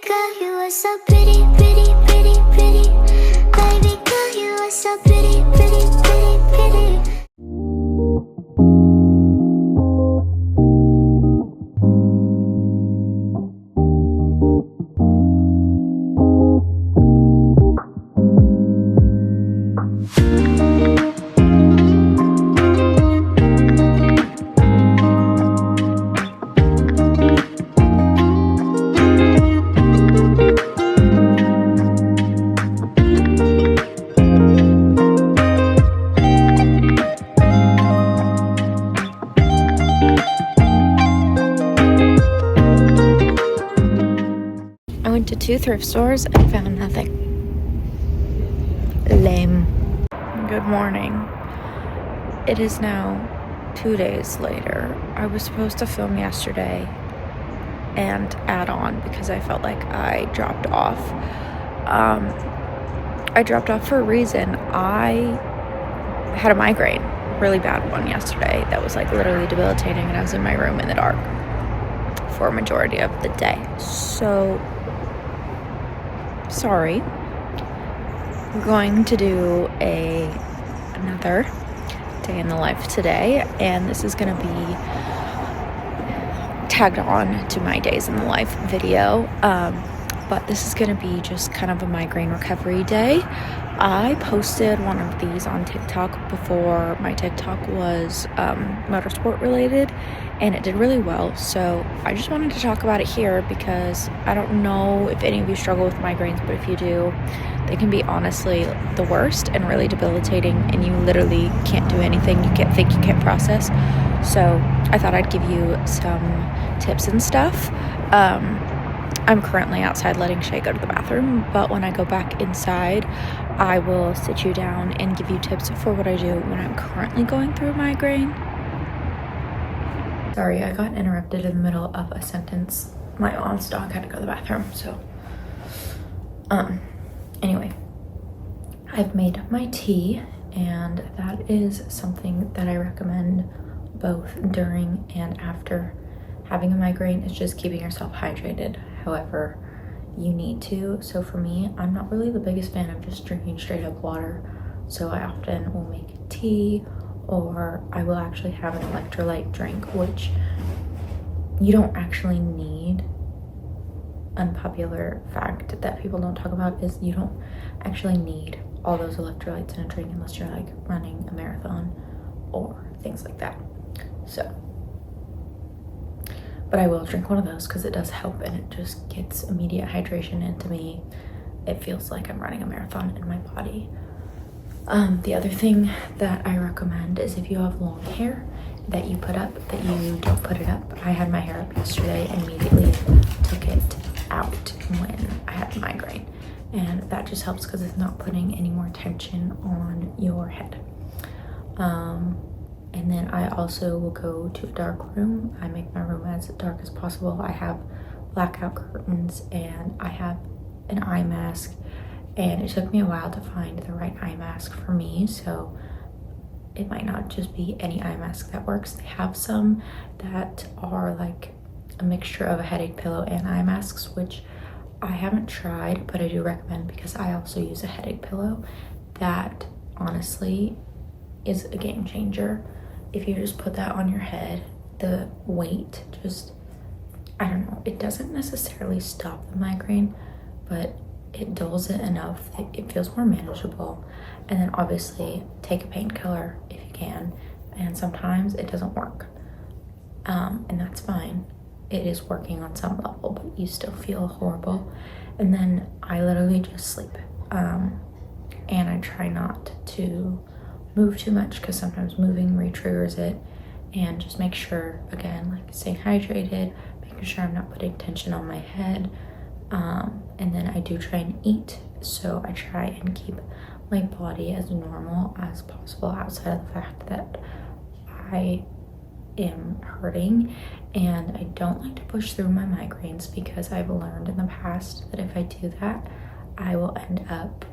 girl, you are so pretty, pretty, pretty, pretty. Baby girl, you are so pretty, pretty, pretty, pretty. I went to 2 thrift stores and found nothing. Lame. Good morning. It is now 2 days later. I was supposed to film yesterday and add on because I felt like I dropped off. I dropped off for a reason. I had a migraine, really bad one yesterday that was like literally debilitating, and I was in my room in the dark for a majority of the day. So sorry. We're going to do another day in the life today, and this is going to be tagged on to my days in the life video, but this is going to be just kind of a migraine recovery day. I posted one of these on TikTok before my TikTok was motorsport related, and it did really well, so I just wanted to talk about it here because I don't know if any of you struggle with migraines, but if you do, they can be honestly the worst and really debilitating, and you literally can't do anything. You can't think, you can't process. So I thought I'd give you some tips and stuff. I'm currently outside letting Shay go to the bathroom, but when I go back inside, I will sit you down and give you tips for what I do when I'm currently going through a migraine. Sorry, I got interrupted in the middle of a sentence. My aunt's dog had to go to the bathroom, so anyway, I've made my tea, and that is something that I recommend both during and after having a migraine. Is just keeping yourself hydrated however you need to. So for me, I'm not really the biggest fan of just drinking straight up water, so I often will make tea, or I will actually have an electrolyte drink, which you don't actually need. Unpopular fact that people don't talk about is you don't actually need all those electrolytes in a drink unless you're like running a marathon or things like that. So, but I will drink one of those because it does help, and it just gets immediate hydration into me. It feels like I'm running a marathon in my body. The other thing that I recommend is if you have long hair that you put up, that you don't put it up. I had my hair up yesterday and immediately took it out when I had a migraine, and that just helps because it's not putting any more tension on your head. And then I also will go to a dark room. I make my room as dark as possible. I have blackout curtains, and I have an eye mask, and it took me a while to find the right eye mask for me, so it might not just be any eye mask that works. They have some that are like a mixture of a headache pillow and eye masks, which I haven't tried, but I do recommend because I also use a headache pillow that honestly is a game changer. If you just put that on your head, the weight just, I don't know, it doesn't necessarily stop the migraine, but it dulls it enough that it feels more manageable. And then obviously take a painkiller if you can, and sometimes it doesn't work, and that's fine. It is working on some level, but you still feel horrible. And then I literally just sleep, and I try not to move too much because sometimes moving re-triggers it, and just make sure, again, like staying hydrated, making sure I'm not putting tension on my head. And then I do try and eat, so I try and keep my body as normal as possible outside of the fact that I am hurting, and I don't like to push through my migraines because I've learned in the past that if I do that, I will end up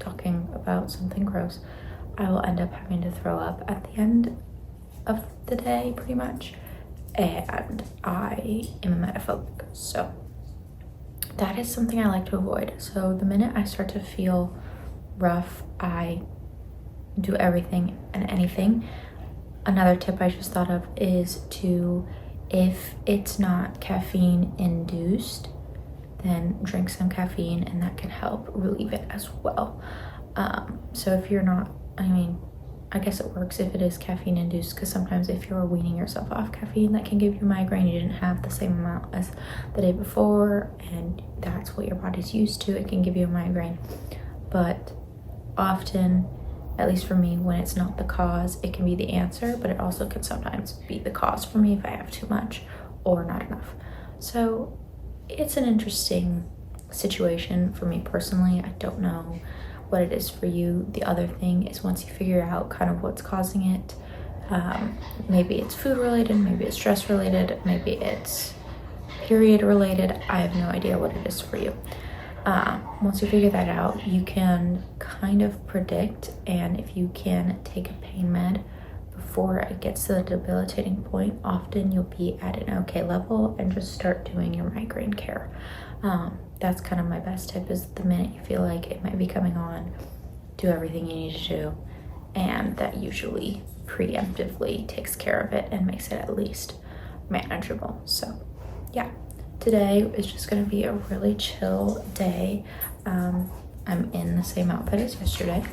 talking about something gross, I will end up having to throw up at the end of the day pretty much, and I am emetophobic, so that is something I like to avoid. So the minute I start to feel rough, I do everything and anything. Another tip I just thought of is to, if it's not caffeine induced, then drink some caffeine, and that can help relieve it as well. So if you're not, I mean, I guess it works if it is caffeine induced, because sometimes if you're weaning yourself off caffeine, that can give you a migraine. You didn't have the same amount as the day before, and that's what your body's used to. It can give you a migraine. But often, at least for me, when it's not the cause, it can be the answer, but it also can sometimes be the cause for me if I have too much or not enough. So it's an interesting situation for me personally. I don't know what it is for you. The other thing is, once you figure out kind of what's causing it, maybe it's food related, maybe it's stress related, maybe it's period related. I have no idea what it is for you. Once you figure that out, you can kind of predict, and if you can take a pain med before it gets to the debilitating point, often you'll be at an okay level and just start doing your migraine care. That's kind of my best tip, is the minute you feel like it might be coming on, do everything you need to do, and that usually preemptively takes care of it and makes it at least manageable. So yeah, today is just going to be a really chill day. I'm in the same outfit as yesterday,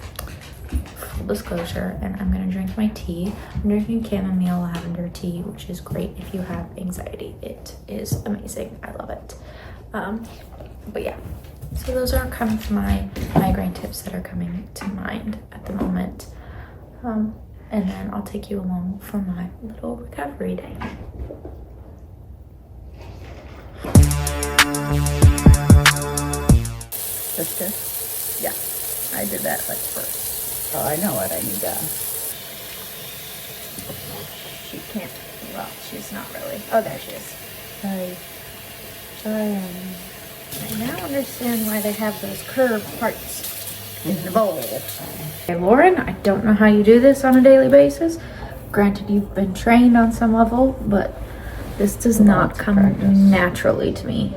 full disclosure, and I'm going to drink my tea. I'm drinking chamomile lavender tea, which is great if you have anxiety. It is amazing. I love it. But yeah, so those are kind of my migraine tips that are coming to mind at the moment. And then I'll take you along for my little recovery day. Sister? Yeah, I did that like first. Oh, I know what I need done. She can't, well, she's not really. Oh, there she is. I now understand why they have those curved parts in the bowl. Okay, Lauren, I don't know how you do this on a daily basis. Granted, you've been trained on some level, but this does not come naturally to me.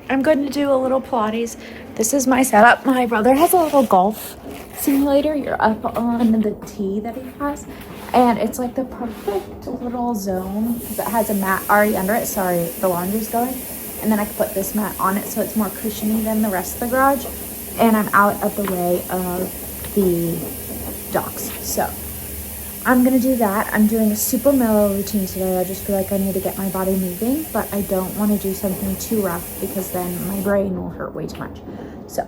I'm going to do a little Pilates. This is my setup. My brother has a little golf simulator. You're up on the tee that he has, and it's like the perfect little zone because it has a mat already under it. Sorry, the laundry's going. And then I can put this mat on it so it's more cushiony than the rest of the garage, and I'm out of the way of the docks. So I'm gonna do that. I'm doing a super mellow routine today. I just feel like I need to get my body moving, but I don't want to do something too rough because then my brain will hurt way too much. So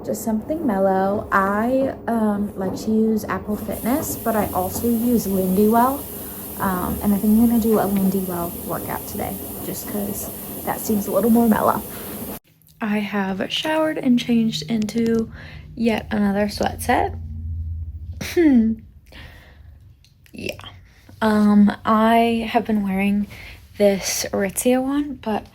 just something mellow. I like to use Apple Fitness, but I also use Lindywell, and I think I'm gonna do a Lindywell workout today just because that seems a little more mellow. I have showered and changed into yet another sweat set. Yeah. I have been wearing this Aritzia one, but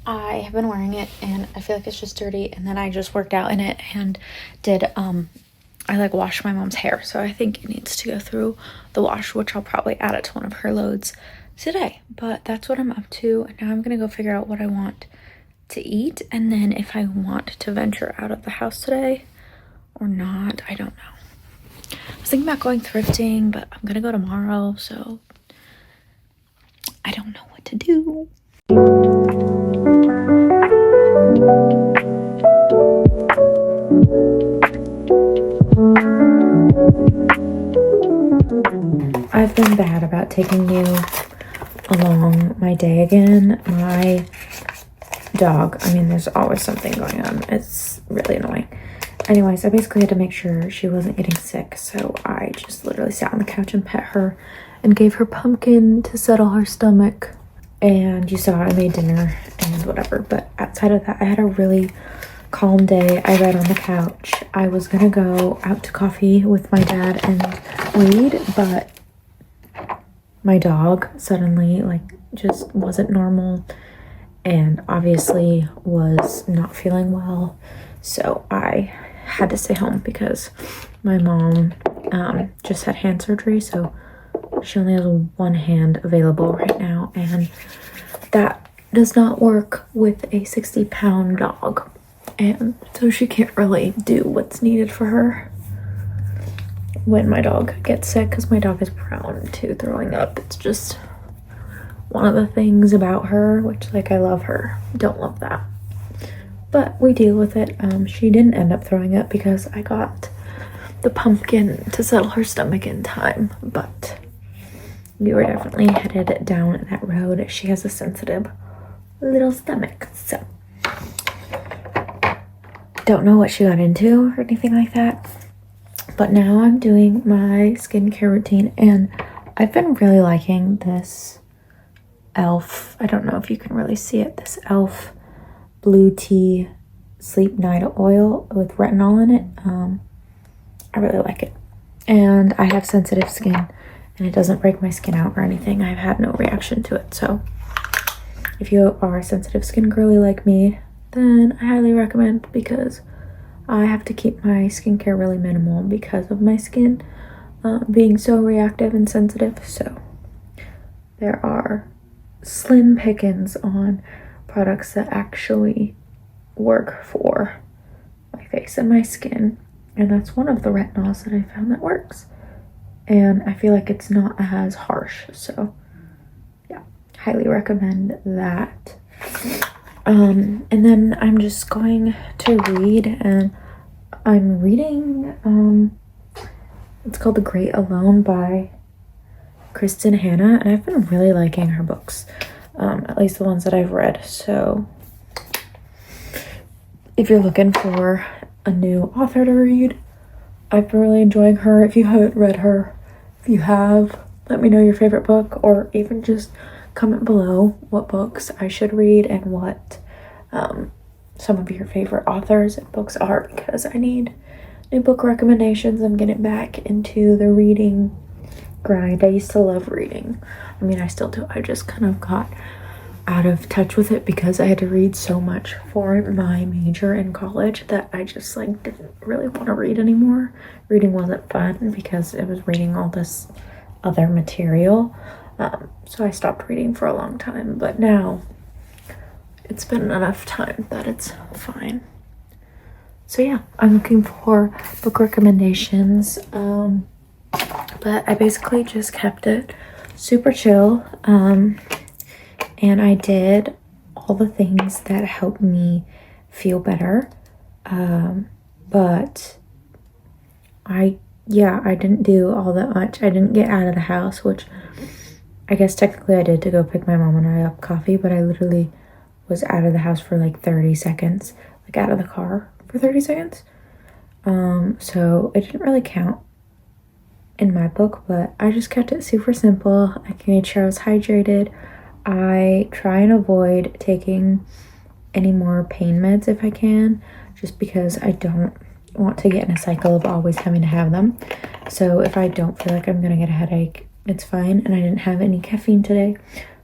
I have been wearing it and I feel like it's just dirty, and then I just worked out in it and did I like washed my mom's hair, so I think it needs to go through the wash, which I'll probably add it to one of her loads today. But that's what I'm up to, and now I'm gonna go figure out what I want to eat, and then if I want to venture out of the house today or not, I don't know. I was thinking about going thrifting, but I'm gonna go tomorrow, so I don't know what to do. I've been bad about taking you along my day again. My dog, I mean, there's always something going on. It's really annoying. Anyways, I basically had to make sure she wasn't getting sick, so I just literally sat on the couch and pet her and gave her pumpkin to settle her stomach. And you saw I made dinner and whatever, but outside of that, I had a really calm day. I read on the couch. I was gonna go out to coffee with my dad and read, but my dog suddenly just wasn't normal and obviously was not feeling well, so I had to stay home because my mom just had hand surgery, so she only has one hand available right now, and that does not work with a 60-pound dog, and so she can't really do what's needed for her when my dog gets sick, because my dog is prone to throwing up. It's just one of the things about her, which, like, I love her, don't love that, but we deal with it. She didn't end up throwing up because I got the pumpkin to settle her stomach in time, but we were definitely headed down that road. She has a sensitive little stomach, so don't know what she got into or anything like that. But now I'm doing my skincare routine, and I've been really liking this e.l.f. I don't know if you can really see it, this e.l.f. blue tea sleep night oil with retinol in it. I really like it, and I have sensitive skin, and it doesn't break my skin out or anything. I've had no reaction to it, so if you are a sensitive skin girly like me, then I highly recommend, because I have to keep my skincare really minimal because of my skin being so reactive and sensitive. So there are slim pickings on products that actually work for my face and my skin, and that's one of the retinols that I found that works, and I feel like it's not as harsh, so yeah, highly recommend that. And then I'm just going to read, and I'm reading it's called The Great Alone by Kristen Hanna, and I've been really liking her books, at least the ones that I've read. So if you're looking for a new author to read, I've been really enjoying her. If you haven't read her, if you have, let me know your favorite book, or even just comment below what books I should read and what some of your favorite authors and books are, because I need new book recommendations. I'm getting back into the reading grind. I used to love reading. I mean, I still do. I just kind of got out of touch with it because I had to read so much for my major in college that I just like didn't really want to read anymore. Reading wasn't fun because it was reading all this other material. So I stopped reading for a long time, but now it's been enough time that it's fine. So yeah, I'm looking for book recommendations, but I basically just kept it super chill, and I did all the things that helped me feel better, but I didn't do all that much. I didn't get out of the house, which I guess technically I did, to go pick my mom and I up coffee, but I literally was out of the house for like 30 seconds, like out of the car for 30 seconds. So it didn't really count in my book, but I just kept it super simple. I made sure I was hydrated. I try and avoid taking any more pain meds if I can, just because I don't want to get in a cycle of always having to have them. So if I don't feel like I'm gonna get a headache, it's fine. And I didn't have any caffeine today,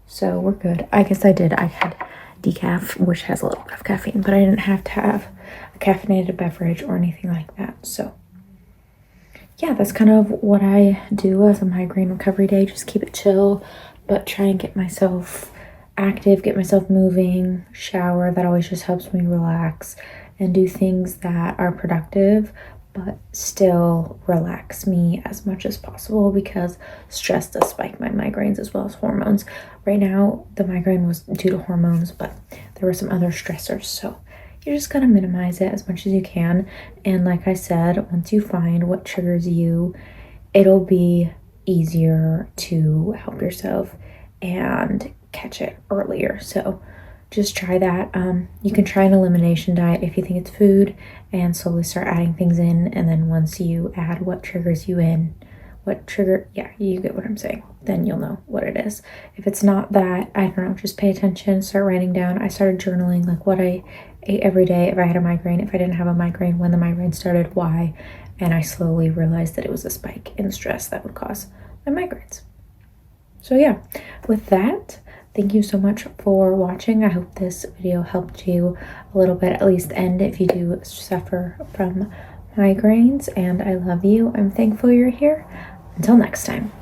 so we're good. I guess I did. I had decaf, which has a little bit of caffeine, but I didn't have to have a caffeinated beverage or anything like that. So yeah, that's kind of what I do as a migraine recovery day. Just keep it chill, but try and get myself active, get myself moving, shower. That always just helps me relax and do things that are productive but still relax me as much as possible, because stress does spike my migraines as well as hormones. Right now the migraine was due to hormones, but there were some other stressors, so you're just gonna minimize it as much as you can. And like I said, once you find what triggers you, it'll be easier to help yourself and catch it earlier. So just try that. You can try an elimination diet if you think it's food, and slowly start adding things in. And then once you add what triggers you in, you get what I'm saying, then you'll know what it is. If it's not that, I don't know, just pay attention, start writing down. I started journaling like what I ate every day, if I had a migraine, if I didn't have a migraine, when the migraine started, why, and I slowly realized that it was a spike in stress that would cause my migraines. So yeah, with that, thank you so much for watching. I hope this video helped you a little bit, at least end if you do suffer from migraines, and I love you. I'm thankful you're here. Until next time.